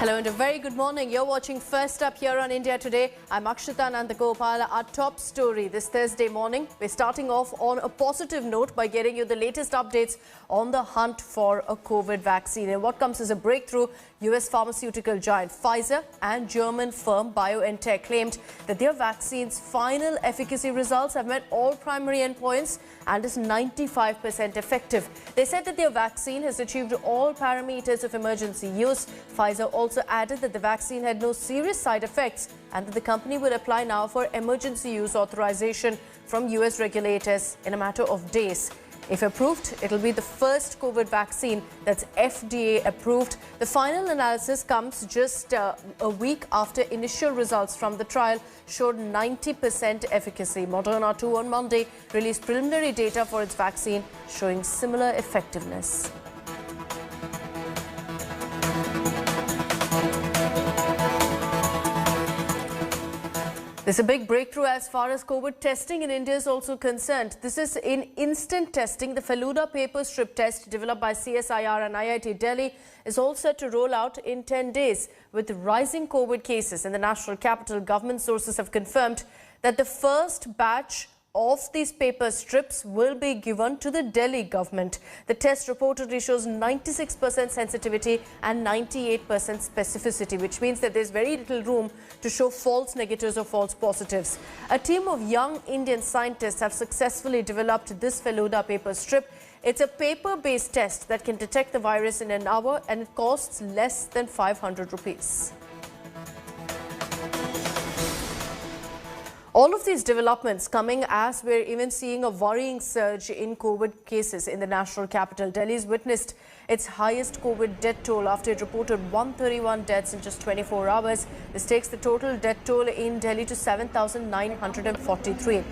Hello and a very good morning. You're watching First Up here on India Today. I'm Akshita Nandagopal. Our top story this Thursday morning. We're starting off on a positive note by getting you the latest updates on the hunt for a COVID vaccine. And what comes as a breakthrough, US pharmaceutical giant Pfizer and German firm BioNTech claimed that their vaccine's final efficacy results have met all primary endpoints and is 95% effective. They said that their vaccine has achieved all parameters of emergency use. Pfizer also added that the vaccine had no serious side effects and that the company would apply now for emergency use authorization from US regulators in a matter of days. If approved, it will be the first COVID vaccine that's FDA approved. The final analysis comes just a week after initial results from the trial showed 90% efficacy. Moderna too on Monday released preliminary data for its vaccine showing similar effectiveness. There's a big breakthrough as far as COVID testing in India is also concerned. This is in instant testing. The FELUDA paper strip test developed by CSIR and IIT Delhi is all set to roll out in 10 days. With rising COVID cases in the national capital, government sources have confirmed that the first batch of these paper strips will be given to the Delhi government. The test reportedly shows 96% sensitivity and 98% specificity, which means that there's very little room to show false negatives or false positives. A team of young Indian scientists have successfully developed this FELUDA paper strip. It's a paper-based test that can detect the virus in an hour and it costs less than 500 rupees. All of these developments coming as we're even seeing a worrying surge in COVID cases in the national capital. Delhi's witnessed its highest COVID death toll after it reported 131 deaths in just 24 hours. This takes the total death toll in Delhi to 7,943.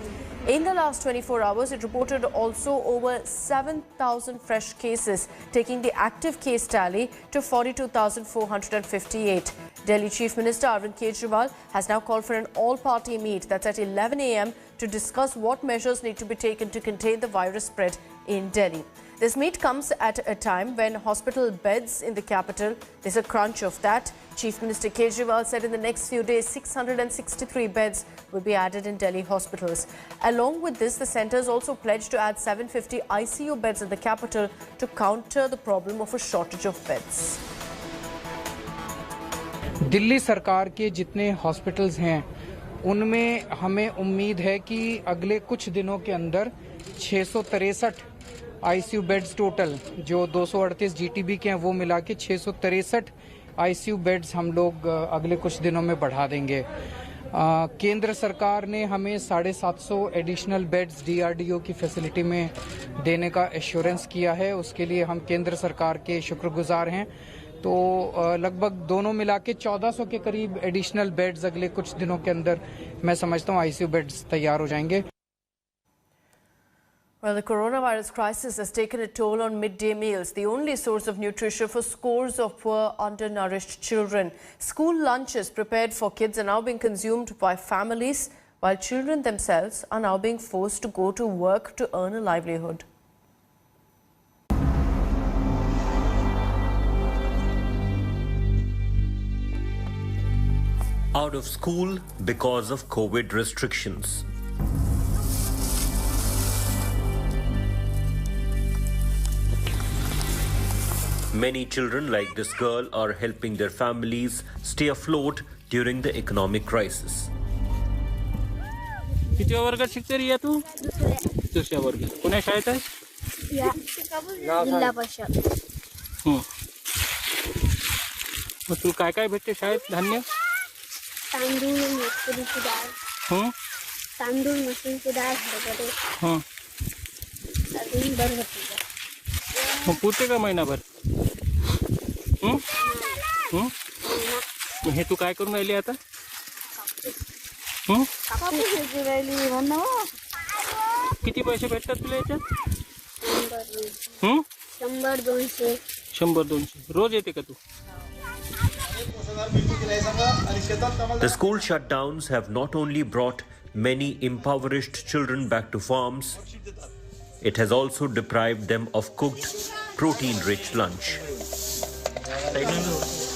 In the last 24 hours, it reported also over 7,000 fresh cases, taking the active case tally to 42,458. Delhi Chief Minister Arvind Kejriwal has now called for an all-party meet that's at 11 a.m. to discuss what measures need to be taken to contain the virus spread in Delhi. This meet comes at a time when hospital beds in the capital, there's a crunch of that. Chief Minister Kejriwal said in the next few days, 663 beds will be added in Delhi hospitals. Along with this, the centre has also pledged to add 750 ICU beds in the capital to counter the problem of a shortage of beds. Delhi सरकार के जितने hospitals हैं उनमें हमें उम्मीद है कि अगले कुछ दिनों के अंदर 663 आईसीयू बेड्स टोटल जो 238 जीटीबी के हैं वो मिला के 663 आईसीयू बेड्स हम लोग अगले कुछ दिनों में बढ़ा देंगे। केंद्र सरकार ने हमें 750 एडिशनल बेड्स डीआरडीओ की फैसिलिटी में देने का एश्योरेंस किया है। उसके लिए हम केंद्र सरकार के शुक्रगुजार हैं। तो लगभग दोनों मिला के 1400 के करीब एडिशनल बेड्स अगले कुछ दिनों के अंदर मैं समझता हूं आईसीयू बेड्स तैयार हो जाएंगे। Well, the coronavirus crisis has taken a toll on midday meals, the only source of nutrition for scores of poor, undernourished children. School lunches prepared for kids are now being consumed by families, while children themselves are now being forced to go to work to earn a livelihood. Out of school because of COVID restrictions. Many children like this girl are helping their families stay afloat during the economic crisis. किती वर्गात शिकते रिया तू? दुसऱ्या वर्गात. कोण्या शाळेत आहे? जिल्हा परिषद. मग तू काय काय भेटते शाळेत धान्य? तांदूळ, मसूरची डाळ. तांदूळ, मसूरची डाळ, हरभरे. अजून बरबटीचा. मग पुरते का महिनाभर? हे तू काय करून राहिली आता? किती पैसे भेटतात तुला याच्यात? 100-200. 100-200 रोज येते का तू? The school shutdowns have not only brought many impoverished children back to farms, it has also deprived them of cooked, protein-rich lunch.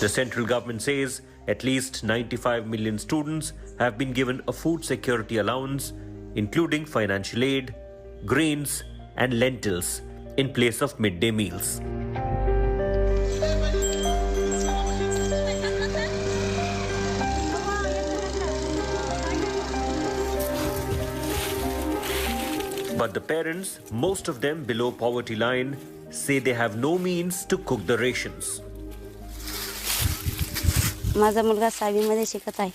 The central government says at least 95 million students have been given a food security allowance, including financial aid, grains and lentils in place of midday meals. But the parents, most of them below poverty line, say they have no means to cook the rations. माझा मुलगा 6वी मध्ये शिकत आहे.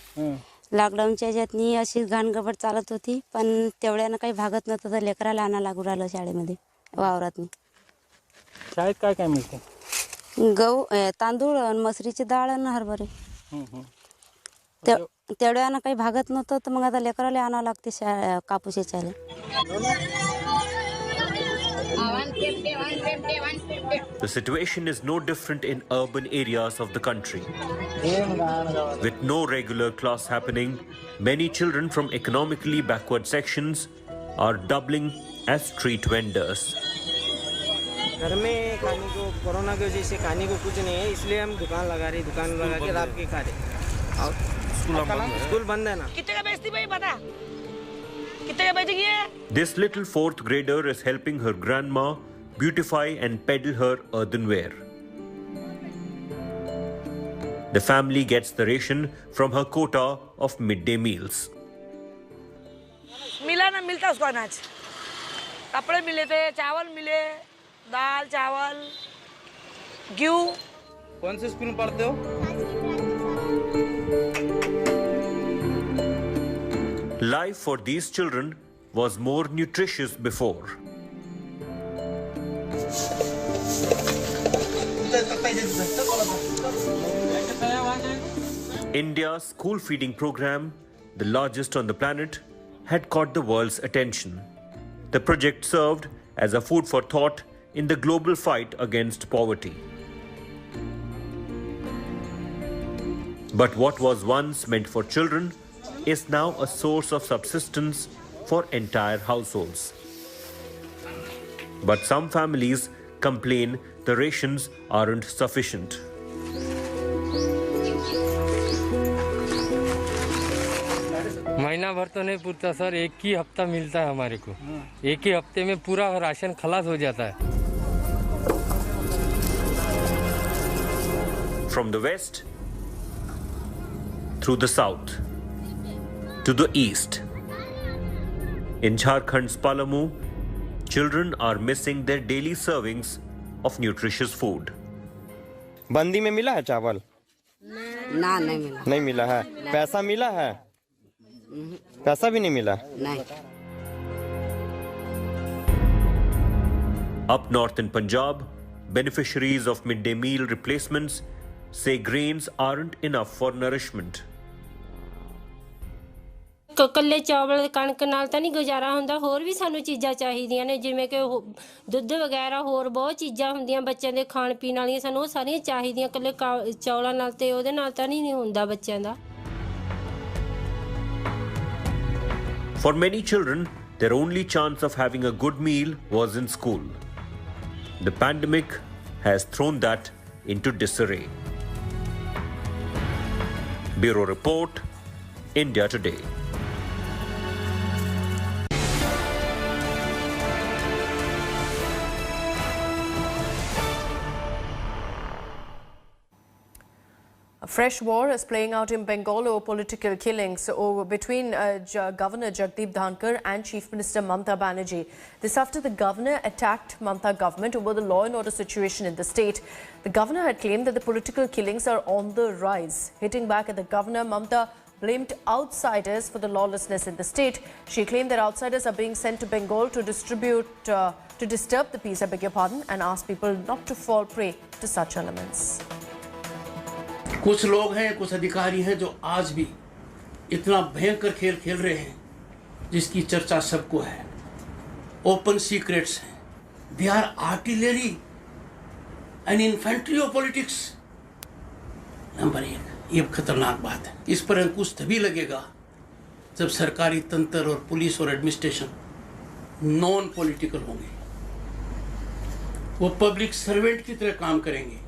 लॉकडाऊनच्या ह्याच्यातनी अशी घाणगबड चालत होती, पण तेवढ्यानं काही भागत नव्हतं तर लेकराला आणा लागू राहिलं शाळेमध्ये वावरातनी. शाळेत काय काय मिळते? गहू, तांदूळ, मसरीची डाळ आणि हरभरे. तेवढ्यानं काही भागत नव्हतं तर मग आता लेकराला आणावं लागते कापूस यायला. The situation is no different in urban areas of the country. With no regular class happening, many children from economically backward sections are doubling as street vendors. घर में खाने को कोरोना की वजह से खाने को कुछ नहीं है, इसलिए हम दुकान लगा के रात के खा रहे. और स्कूल बंद है ना. कितने का बेचती भाई बता? कितने का बेचेगी ये? This little fourth grader is helping her grandma beautify and peddle her earthenware. The family gets the ration from her quota of midday meals. मिला ना मिलता उसको अनाज, कपड़े मिले थे, चावल मिले, दाल चावल, गेहूं. कौन से स्कूल में पढ़ते हो? Life for these children was more nutritious before. India's school feeding program, the largest on the planet, had caught the world's attention. The project served as a food for thought in the global fight against poverty. But what was once meant for children is now a source of subsistence for entire households. But some families complain the rations aren't sufficient. महीना भर तो नहीं पूरता sir, एक ही हफ्ता मिलता है हमारे को. एक ही हफ्ते में पूरा राशन खलास हो जाता है. From the west, through the south, to the east. In Jharkhand's Palamu, children are missing their daily servings of nutritious food. बंदी में मिला है चावल? ना, नहीं मिला. नहीं मिला है. पैसा मिला है? पैसा भी नहीं मिला. नहीं. Up north in Punjab, beneficiaries of midday meal replacements say grains aren't enough for nourishment. ਕੱਲੇ ਚਾਵਲ ਕਣਕ ਨਾਲ ਤਾਂ ਨਹੀਂ ਗੁਜ਼ਾਰਾ ਹੁੰਦਾ, ਹੋਰ ਵੀ ਸਾਨੂੰ ਚੀਜ਼ਾਂ ਚਾਹੀਦੀਆਂ ਨੇ, ਜਿਵੇਂ ਕਿ ਦੁੱਧ ਵਗੈਰਾ, ਹੋਰ ਬਹੁਤ ਚੀਜ਼ਾਂ ਹੁੰਦੀਆਂ ਬੱਚਿਆਂ ਦੇ ਖਾਣ ਪੀਣ ਵਾਲੀਆਂ, ਸਾਨੂੰ ਉਹ ਸਾਰੀਆਂ ਚਾਹੀਦੀਆਂ. ਕੱਲੇ ਚੌਲਾਂ ਨਾਲ ਤੇ ਉਹਦੇ ਨਾਲ ਤਾਂ ਨਹੀਂ ਹੁੰਦਾ ਬੱਚਿਆਂ ਦਾ. For many children, their only chance of having a good meal was in school. The pandemic has thrown that into disarray. Bureau Report, India Today. A fresh war is playing out in Bengal over political killings between Governor Jagdeep Dhankar and Chief Minister Mamata Banerjee. This after the governor attacked Mamata government over the law and order situation in the state. The governor had claimed that the political killings are on the rise. Hitting back at the governor, Mamata blamed outsiders for the lawlessness in the state. She claimed that outsiders are being sent to Bengal to disturb the peace, I beg your pardon, and asked people not to fall prey to such elements. कुछ लोग हैं, कुछ अधिकारी हैं जो आज भी इतना भयंकर खेल खेल रहे हैं जिसकी चर्चा सबको है. ओपन सीक्रेट्स हैं. They are artillery and infantry of politics. Number 1, ये खतरनाक बात है. इस पर अंकुश तभी लगेगा जब सरकारी तंत्र और पुलिस और एडमिनिस्ट्रेशन नॉन पॉलिटिकल होंगे. वो पब्लिक सर्वेंट की तरह काम करेंगे.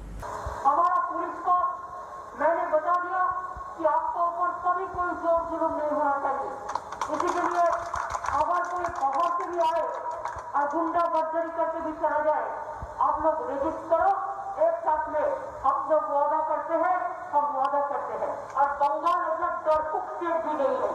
जाए और गुंडा बर्दरी करके भी चला जाए, आप लोग रजिस्ट करो, एक साथ में हम लोग वादा करते हैं, हम वादा करते हैं। और बंगाल ऐसा डरपोक स्टेट भी नहीं है।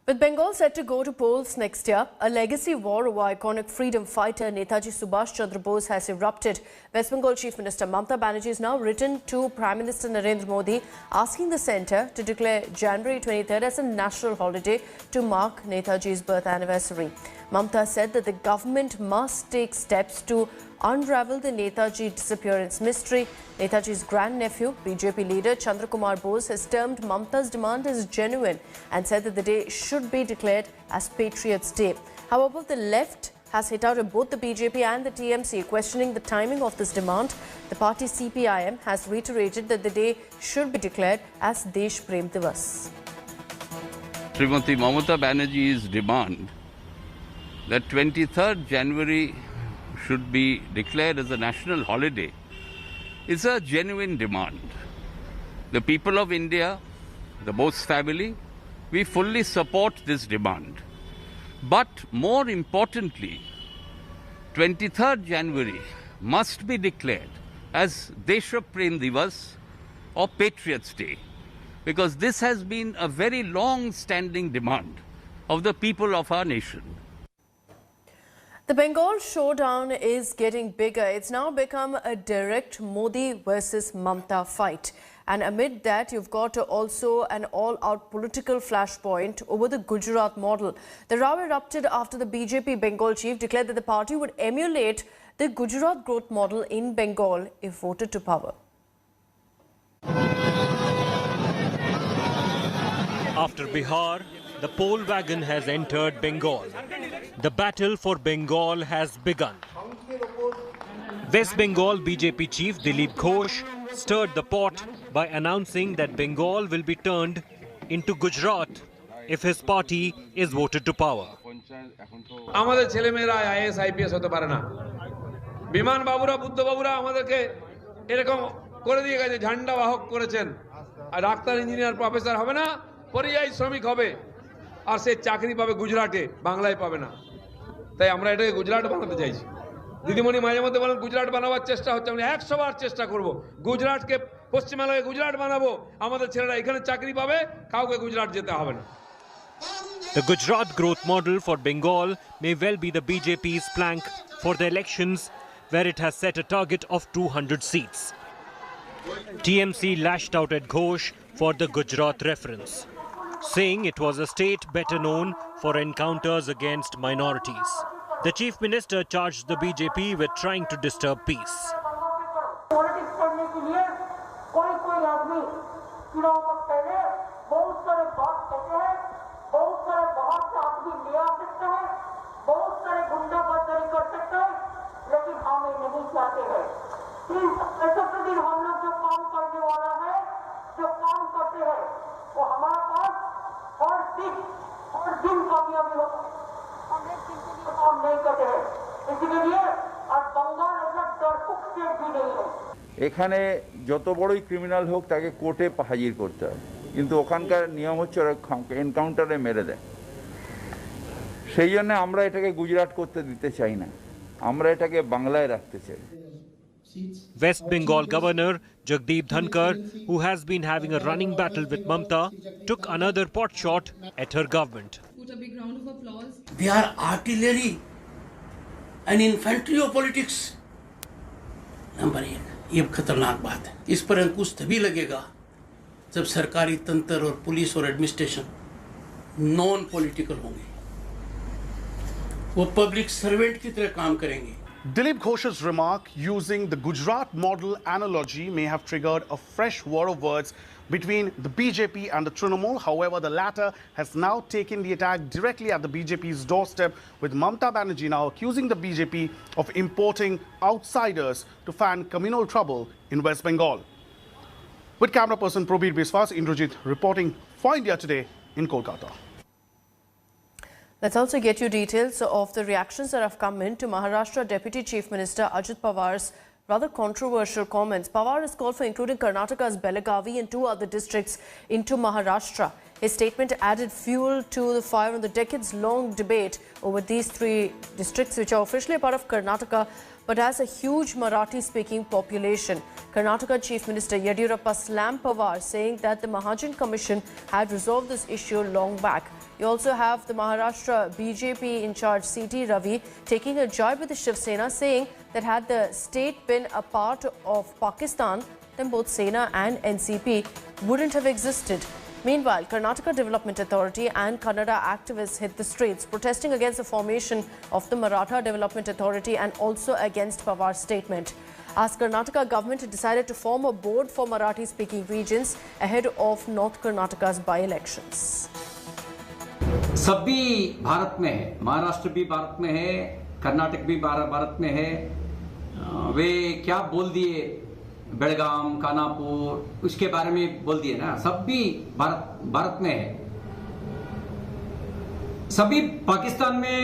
With Bengal set to go to polls next year, a legacy war over iconic freedom fighter Netaji Subhash Chandra Bose has erupted. West Bengal Chief Minister Mamata Banerjee has now written to Prime Minister Narendra Modi asking the centre to declare January 23rd as a national holiday to mark Netaji's birth anniversary. Mamata said that the government must take steps to unravel the Netaji disappearance mystery. Netaji's grandnephew, BJP leader Chandra Kumar Bose, has termed Mamata's demand as genuine and said that the day should be declared as Patriots' Day. However, the left has hit out at both the BJP and the TMC, questioning the timing of this demand. The party CPIM has reiterated that the day should be declared as Desh Prem Divas. Srimati Mamata Banerjee's demand that 23rd January should be declared as a national holiday is a genuine demand. The people of India, the Bose family, we fully support this demand. But more importantly, 23rd January must be declared as Desh Prem Divas or Patriots' Day, because this has been a very long-standing demand of the people of our nation. The Bengal showdown is getting bigger. It's now become a direct Modi versus Mamata fight. And amid that, you've got also an all-out political flashpoint over the Gujarat model. The row erupted after the BJP Bengal chief declared that the party would emulate the Gujarat growth model in Bengal if voted to power. After Bihar, the poll wagon has entered Bengal. The battle for Bengal has begun. West Bengal BJP chief Dilip Ghosh stirred the pot by announcing that Bengal will be turned into Gujarat if his party is voted to power. আমাদের ছেলেমেয়েরা IAS IPS হতে পারে না। বিমান বাবুরা বুদ্ধ বাবুরা আমাদেরকে এরকম করে দিয়ে গেছে, ঝান্ডা বাহক করেছেন। আর ডাক্তার ইঞ্জিনিয়ার প্রফেসর হবে না, পরিযায়ী শ্রমিক হবে। আর সে চাকরি পাবে গুজরাটে, বাংলায় পাবে না। তাই আমরা এটাকে গুজরাট বানাতে চাইছি। দিদিমণি মাঝে মধ্যে বলেন গুজরাট বানাবার চেষ্টা হচ্ছে, আমরা 100 বার চেষ্টা করব। গুজরাটকে পশ্চিমবঙ্গে গুজরাট বানাবো, আমাদের ছেলেরা এখানে চাকরি পাবে, কাউকে গুজরাট যেতে হবে না। The Gujarat growth model for Bengal may well be the BJP's plank for the elections, where it has set a target of 200 seats. TMC lashed out at Ghosh for the Gujarat reference, saying it was a state better known for encounters against minorities. The chief minister charged the BJP with trying to disturb peace. Politics करने के लिए कोई आदमी चुनाव से पहले बहुत सारे बात कहते हैं, बहुत सारे बाहर से आदमी ले आ सकते हैं, बहुत सारे गुंडा बर्दरी कर सकते हैं, लेकिन हम ये नहीं चाहते हैं। ऐसा दिन हम लोग जो काम करने वाला है, जो काम करते हैं, वो हमारे पास हर दिन कामयाबी होता है। काम नहीं करते हैं, इसीलिए आज बंगाल ऐसा डरपोक स्टेट भी नहीं है। এখানে যত বড়ই ক্রিমিনাল হোক তাকে কোর্টে হাজির করতে হয়, কিন্তু ওখানকার নিয়ম হচ্ছে ওরা এনকাউন্টারে মেরে দেয়। সেই জন্য আমরা এটাকে গুজরাট করতে দিতে চাই না, আমরা এটাকে বাংলায় রাখতে চাই। West Bengal Governor Jagdeep Dhankar, who has been having a running battle with Mamata, took another pot shot at her government. They are artillery and infantry of politics. Number 1, ये खतरनाक बात है। इस पर अंकुश तभी लगेगा जब सरकारी तंत्र और पुलिस और एडमिनिस्ट्रेशन नॉन पॉलिटिकल होंगे, वो पब्लिक सर्वेंट की तरह काम करेंगे। Dilip Ghosh's remark using the Gujarat model analogy may have triggered a fresh war of words between the BJP and the Trinamool. However, the latter has now taken the attack directly at the BJP's doorstep, with Mamata Banerjee now accusing the BJP of importing outsiders to fan communal trouble in West Bengal. With camera person Probir Biswas, Indrajit reporting for India Today in Kolkata. Let's also get you details of the reactions that have come in to Maharashtra Deputy Chief Minister Ajit Pawar's rather controversial comments. Pawar has called for including Karnataka's Belagavi and 2 other districts into Maharashtra. His statement added fuel to the fire on the decades-long debate over these 3 districts, which are officially a part of Karnataka, but has a huge Marathi-speaking population. Karnataka Chief Minister Yediyurappa slammed Pawar, saying that the Mahajan Commission had resolved this issue long back. You also have the Maharashtra BJP in charge C.T. Ravi taking a jibe with the Shiv Sena, saying that had the state been a part of Pakistan, then both Sena and NCP wouldn't have existed. Meanwhile, Karnataka Development Authority and Kannada activists hit the streets, protesting against the formation of the Maratha Development Authority and also against Pawar's statement. As Karnataka government decided to form a board for Marathi-speaking regions ahead of North Karnataka's by-elections. सभी भारत में है, महाराष्ट्र भी भारत में है, कर्नाटक भी भारत में है। वे क्या बोल दिए, बेलगाम, कानापुर, उसके बारे में बोल दिए ना, सब भी भारत में है। सभी पाकिस्तान में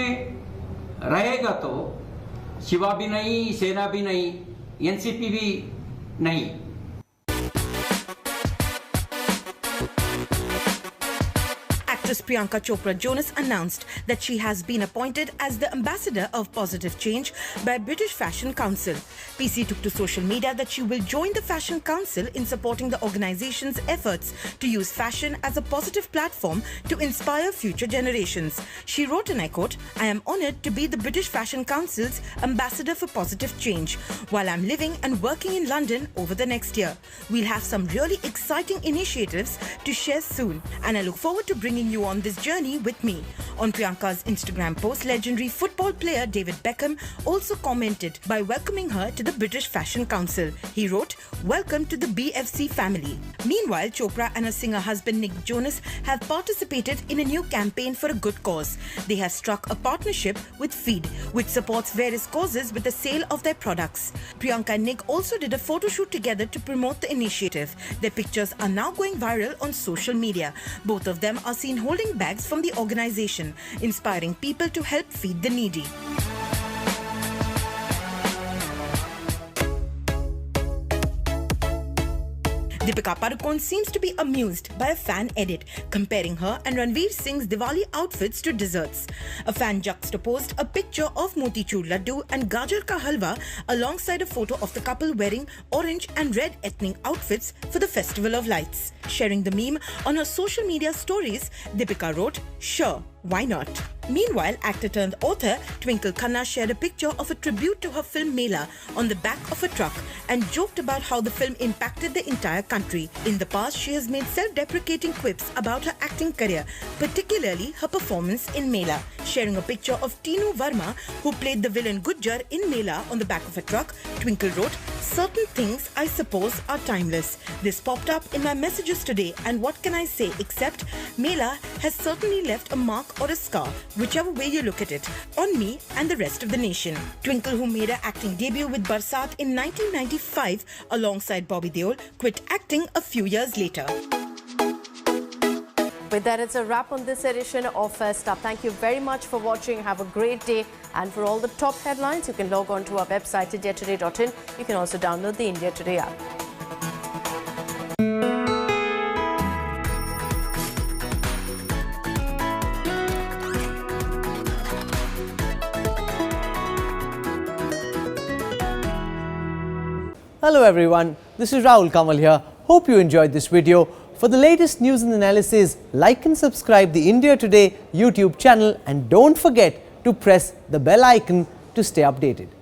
रहेगा तो शिवा भी नहीं, सेना भी नहीं, एनसीपी भी नहीं। Actress Priyanka Chopra Jonas announced that she has been appointed as the ambassador of positive change by British Fashion Council. PC took to social media that she will join the Fashion Council in supporting the organization's efforts to use fashion as a positive platform to inspire future generations. She wrote, and I quote, "I am honoured to be the British Fashion Council's ambassador for positive change while I'm living and working in London over the next year. We'll have some really exciting initiatives to share soon, and I look forward to bringing you on this journey with me." On Priyanka's Instagram post, legendary football player David Beckham also commented by welcoming her to the British Fashion Council. He wrote, "Welcome to the BFC family." Meanwhile, Chopra and her singer husband Nick Jonas have participated in a new campaign for a good cause. They have struck a partnership with Feed, which supports various causes with the sale of their products. Priyanka and Nick also did a photo shoot together to promote the initiative. Their pictures are now going viral on social media. Both of them are seen holding bags from the organization, inspiring people to help feed the needy. Deepika Padukone seems to be amused by a fan edit comparing her and Ranveer Singh's Diwali outfits to desserts. A fan juxtaposed a picture of motichur laddu and gajar ka halwa alongside a photo of the couple wearing orange and red ethnic outfits for the Festival of Lights. Sharing the meme on her social media stories, Deepika wrote, "Sure, why not?" Meanwhile, actor-turned-author Twinkle Khanna shared a picture of a tribute to her film Mela on the back of a truck and joked about how the film impacted the entire country. In the past, she has made self-deprecating quips about her acting career, particularly her performance in Mela. Sharing a picture of Tinu Verma, who played the villain Gujjar in Mela on the back of a truck, Twinkle wrote, "Certain things, I suppose, are timeless. This popped up in my messages today, and what can I say except Mela has certainly left a mark or a scar, whichever way you look at it, on me and the rest of the nation." Twinkle, who made her acting debut with Barsat in 1995 alongside Bobby Deol, quit acting a few years later. With that, it's a wrap on this edition of First Up. Thank you very much for watching. Have a great day. And for all the top headlines, you can log on to our website, indiatoday.in. You can also download the India Today app. Hello everyone, this is Rahul Kamal here. Hope you enjoyed this video. For the latest news and analysis, like and subscribe the India Today YouTube channel and don't forget to press the bell icon to stay updated.